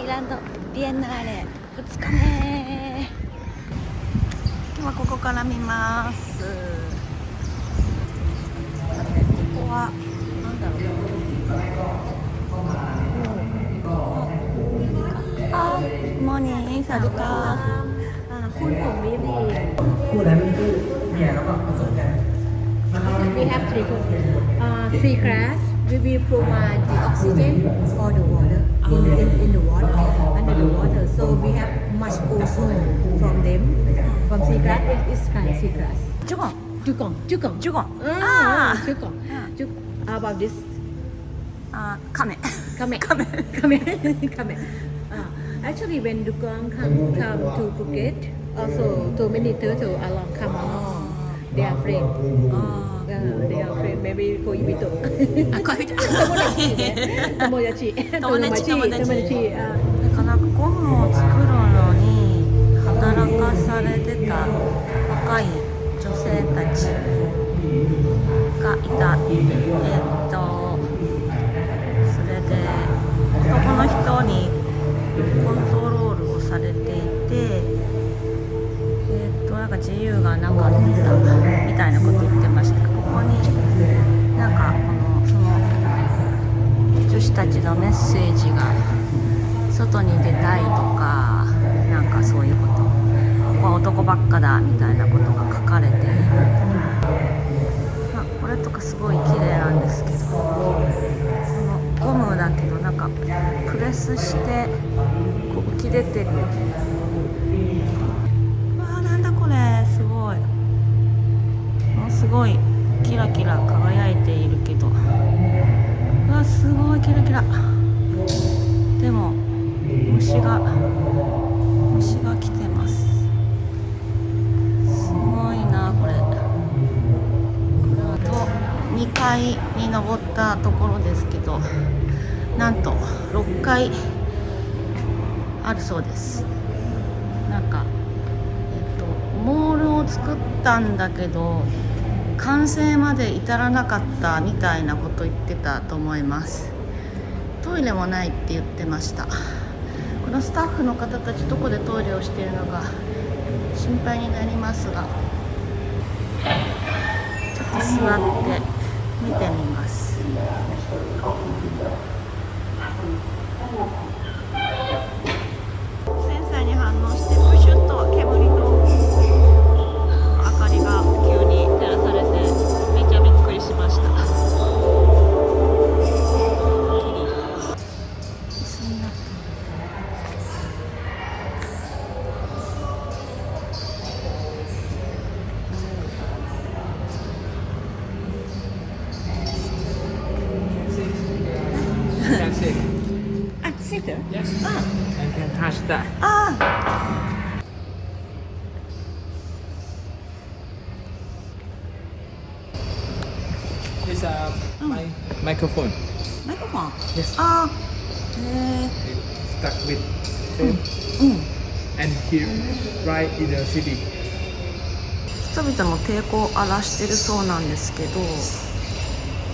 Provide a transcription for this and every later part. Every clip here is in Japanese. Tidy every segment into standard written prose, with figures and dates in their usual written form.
イランドビエンナーレ2日目。今日はここから見ます。さてここはなんだろう。あ、モニーサルカ。หุ้นของวิวี คู่นั้นคู่เมียแล้วก็ผสมกัน we have three class we will provide the oxygen for the water in the water under the water so we have much ozone from them from three class is kind three class ジュゴン Jugong ジュゴン Jugong how about this カメ Kame actually when Dugong come to Phuket also too many turtle along come along they are afraid they are afraid maybe 恋人恋人友達なんかゴムを作るのに働かされてた若い女性たちがいた。それで男の人にコントロールをされていて、なんか自由がなかったみたいなこと言ってました。ここになんかその女子たちのメッセージが外に出たいとか、なんかそういうこと、ここは男ばっかだみたいなことが書かれている。これとかすごい綺麗なんですけど、このゴムだけどなんかプレスしてこう浮き出てる。なんだこれ、すごい。すごいキラキラ輝いているけど、すごいキラキラ。でも虫が来てます。すごいなこれ。2階に登ったところですけど、なんと6階あるそうです。なんかモールを作ったんだけど完成まで至らなかったみたいなこと言ってたと思います。トイレもないって言ってました。このスタッフの方たちどこでトイレをしているのか心配になりますが、ちょっと座って見てみます。センサーに反応してプシュッと煙と明かりが急に照らされてめっちゃびっくりしました。Yes, and can touch that. It's a microphone. Microphone. Yes. It's stuck with phone. And here, right in the city. 人々の抵抗を荒らしてるそうなんですけど、ち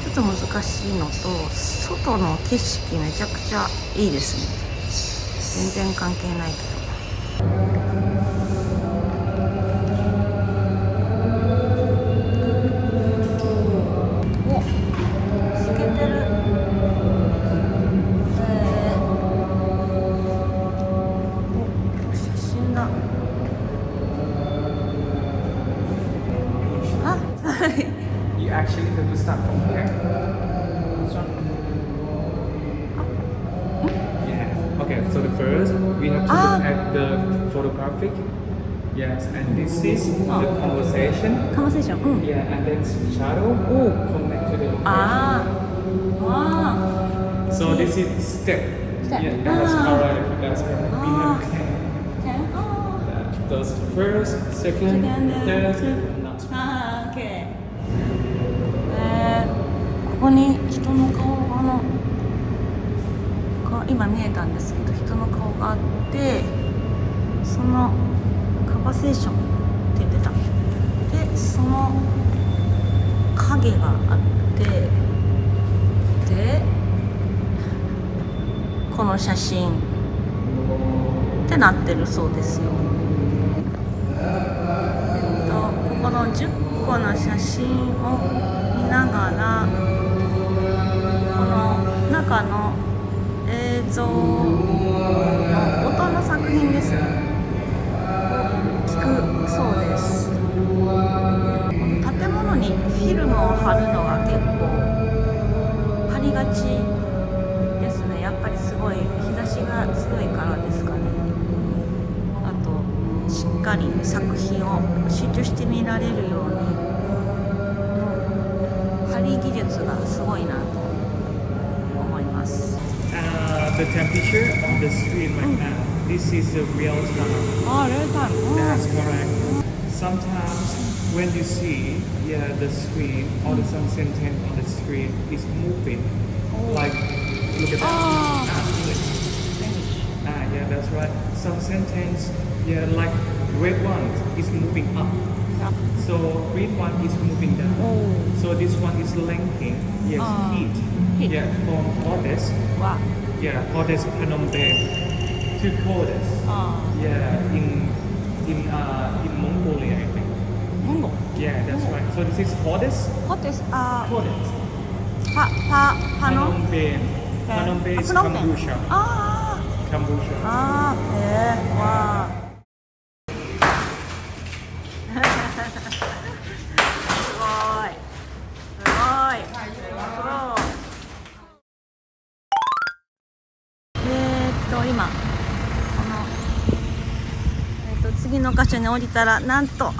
ょっと難しいのと、外の景色めちゃくちゃいいですね。全然関係ないけど。お、透けてる。写真だ。You actually have to start from here. This one. Yeah. Okay, so the first we have to look at the photographic. Yes, and this is the conversation. Conversation. Yeah, and then shadow connect to the location. So this is step. Yeah, that's correct. That's correct. We have those first, second, third, last. Okay. ここに人の顔が今見えたんですけど、人の顔があって、そのカバセーションって言ってた。で、その影があって、で、この写真ってなってるそうですよ。ここの10個の写真を見ながらこの中の映像の音の作品ですねを聞くそうです。建物にフィルムを貼るのが結構貼りがちですね。やっぱりすごい日差しが強いからですかね。あとしっかり作品を集中して見られるように貼り技術がすごいなと思います。The temperature on the screen right now, this is the real time. あ、レータイム。 That's correct. Sometimes when you see, yeah, the screen or the some sentence on the screen is moving, like look at that. Yeah, that's right. Some sentence, yeah, like red one is moving up, so green one is moving down. So this one is linking, yes, heat, yeah, from hottest, わ yeah, hottest Phnom Penh to coldest, あ yeah, in Mongolia, I think. モンゴ Yeah, that's right. So this is hottest, ホテスあ hottest. パノ Phnom Penh. Phnom Penh is プノンペン Cambodia. あ Cambodia. あへえわあすごいすごい今この、次の箇所に降りたらなんと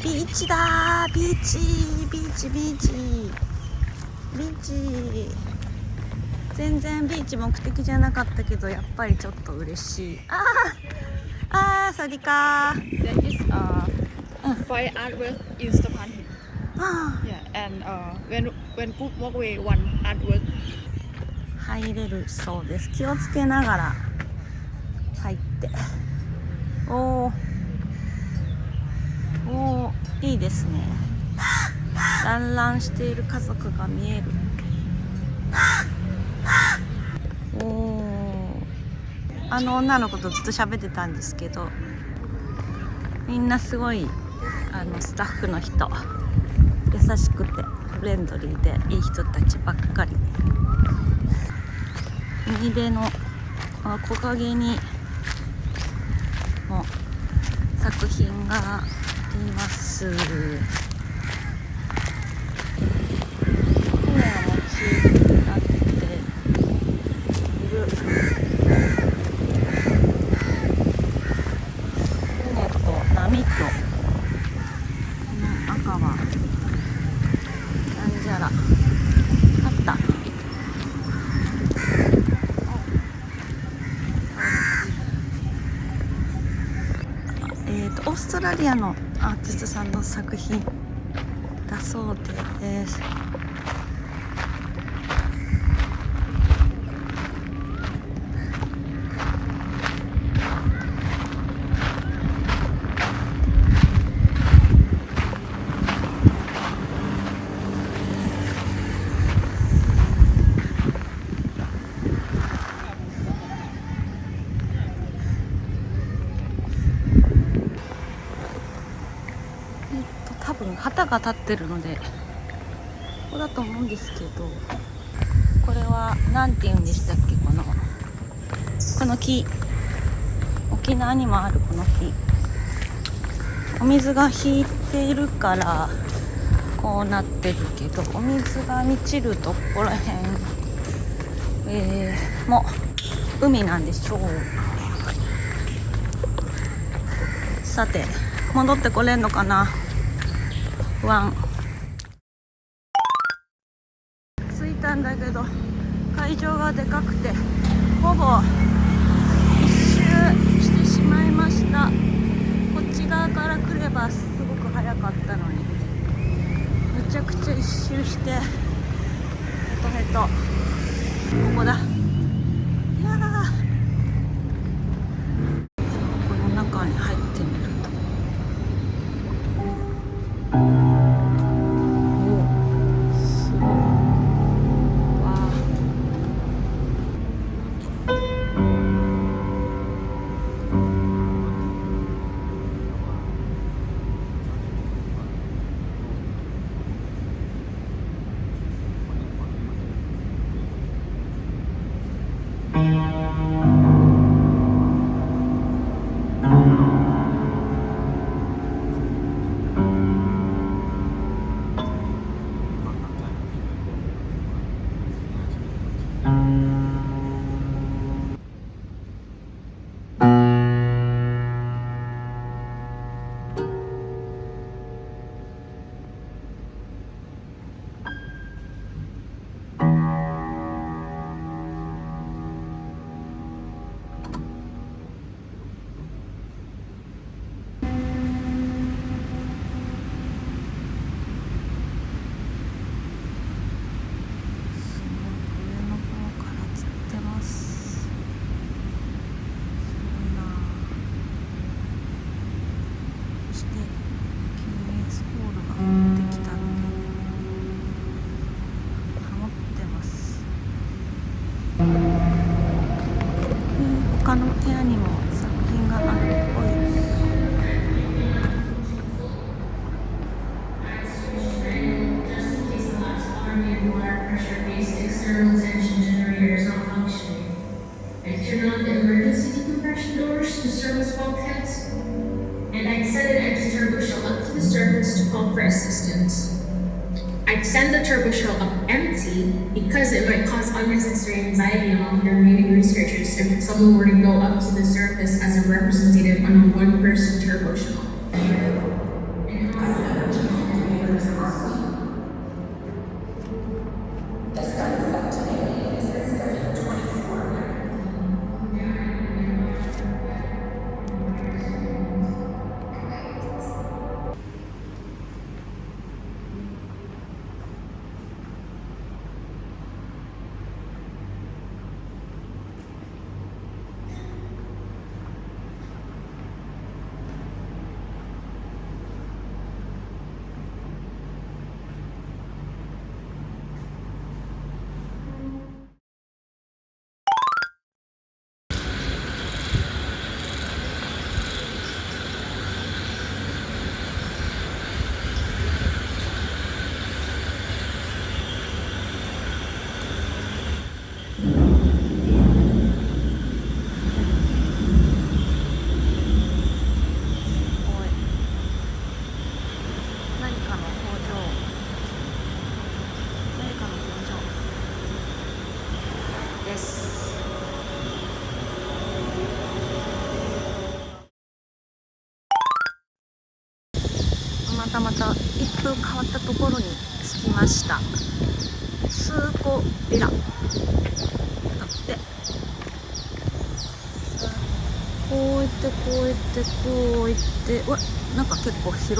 ビーチだービーチビーチビーチビーチ全然ビーチ目的じゃなかったけどやっぱりちょっと嬉しい。あーサリカー There is fire artwork in Sapan Hill. あ Yeah, and when group walk away, one artwork. 入れるそうです。気をつけながら入っておーいいですね。団らんしている家族が見える。あの女の子とずっと喋ってたんですけどみんなすごいスタッフの人優しくてフレンドリーでいい人たちばっかり。海辺のこの木陰にも作品があります。船がモチーフになっている船と波とこの赤はなんじゃらあったオーストラリアのアーティストさんの作品だそうです。多分旗が立ってるのでここだと思うんですけど、これは何て言うんでしたっけ、この木、沖縄にもあるこの木、お水が引いているからこうなってるけど、お水が満ちるとここら辺、もう海なんでしょう。さて戻ってこれんのかな、不安。着いたんだけど会場がでかくてほぼ一周してしまいました。こっち側から来ればすごく早かったのにめちゃくちゃ一周してヘトヘト。ここだ。いやー、この中に入ってみると他の部屋にも作品があるっぽい。I turned on the emergency decompression doors to service bulkheads, and I sent an anti-turbo shell up to the surface to call for assistance. I'd send the turbo shell up empty because it might cause unnecessary anxiety among the remaining researchers if someone were to go up to the surface as a representative on a one-person turbo shell.また一風変わったところに着きました。スーコビラだって、こう行ってこう行ってこう行って、うわ、なんか結構広い。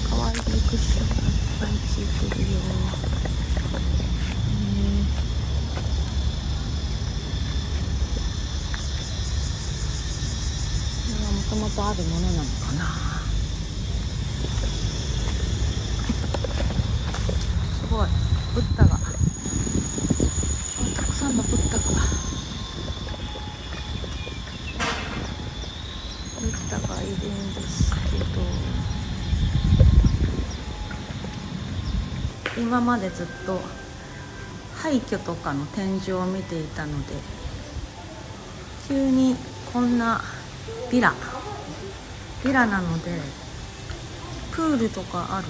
かわいいクッションがいっぱいついてるよ。もともとあるものなのかな。すごい、ブッダが、たくさんのブッダがいるんですけど、今までずっと廃墟とかの展示を見ていたので、急にこんなビラなのでプールとかある、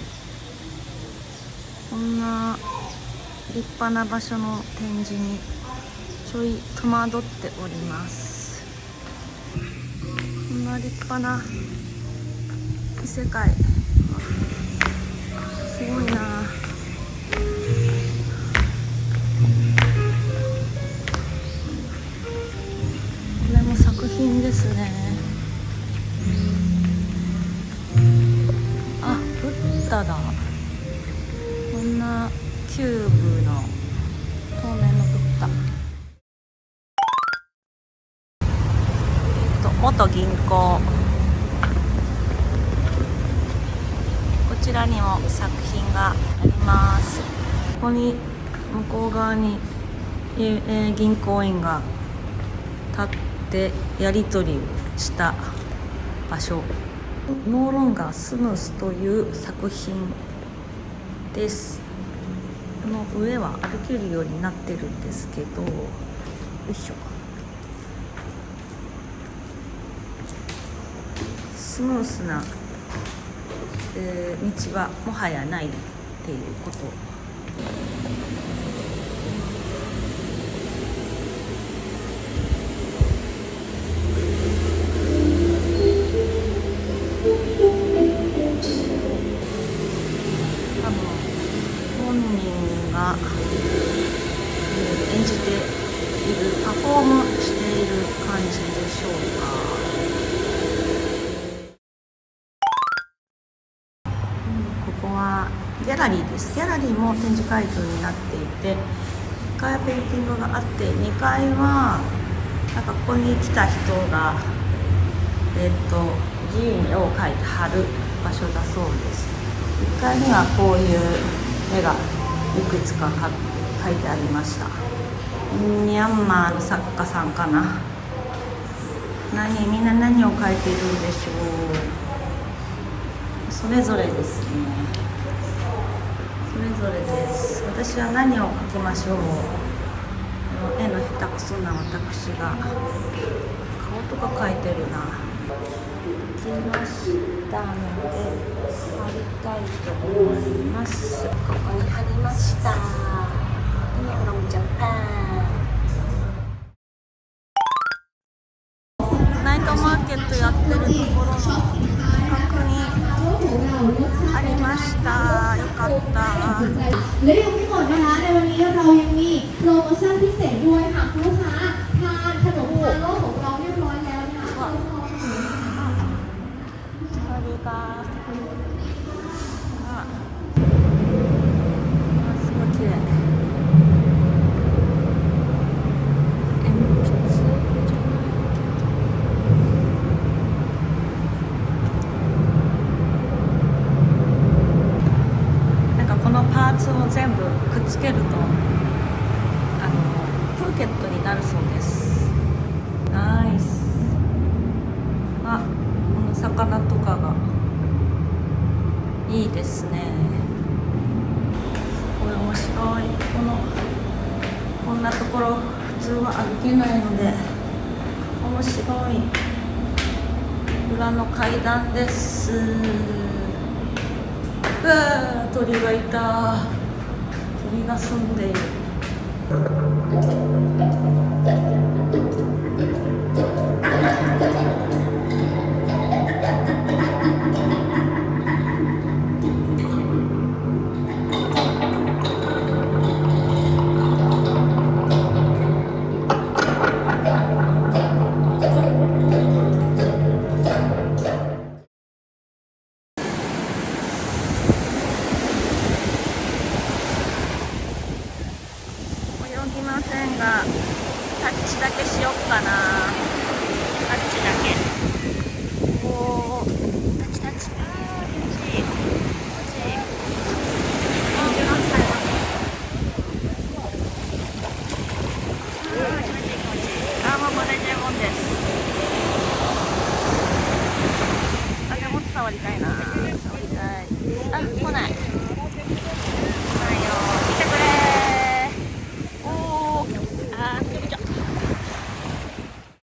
こんな立派な場所の展示にちょい戸惑っております。こんな立派な異世界、すごいな。これも作品ですね。あ、ブッダだ。こんなキューブの透明のブッダ。元銀行、こちらにも作品があります。ここに向こう側に、銀行員が立ってやり取りをした場所、ノーロンガースムースという作品です。この上は歩けるようになってるんですけど、よいしょ、スムースな、道はもはやないっていうこと。多分本人が、演じている、パフォームしている感じでしょうか。ここはギャラリーです。ギャラリーも展示会場になっていて、1階はペインティングがあって、2階はなんかここに来た人が、自由に絵を描いて貼る場所だそうです。1階にはこういう絵がいくつか描いてありました。ミャンマーの作家さんかな。みんな何を描いているんでしょう。それぞれですね。それぞれです。私は何を描きましょう。この絵の下手くそな私が顔とか描いてるな。できましたので貼りたいと思います。ここに貼りました。ini orang Jepang。ナイトマーケットやってるところの近くにありました。よかった。และยังไม่หมดนะคะในวันนี้เรายังมีโปรโมชั่นพิเศษด้วยหากลูกค้าทานขนมทาโร่ของเราเรียบร้อยแล้วนะคะ สวัสดีครับすごい綺麗。鉛筆じゃないけど。なんかこのパーツを全部くっつけるとプーケットになるそうです。ナイス。あ、この魚とかがいいですね。これ面白い。こんなところ普通は歩けないので面白い。裏の階段です。うわー、鳥がいた。鳥が住んでいる。泳ぎませんがタッチだけしよっかな。タッチだけ。おー、タッチタッチ。あー、気持ちいい。気持ちいい。あー、気持ちいい。あー、もうこれでもんです。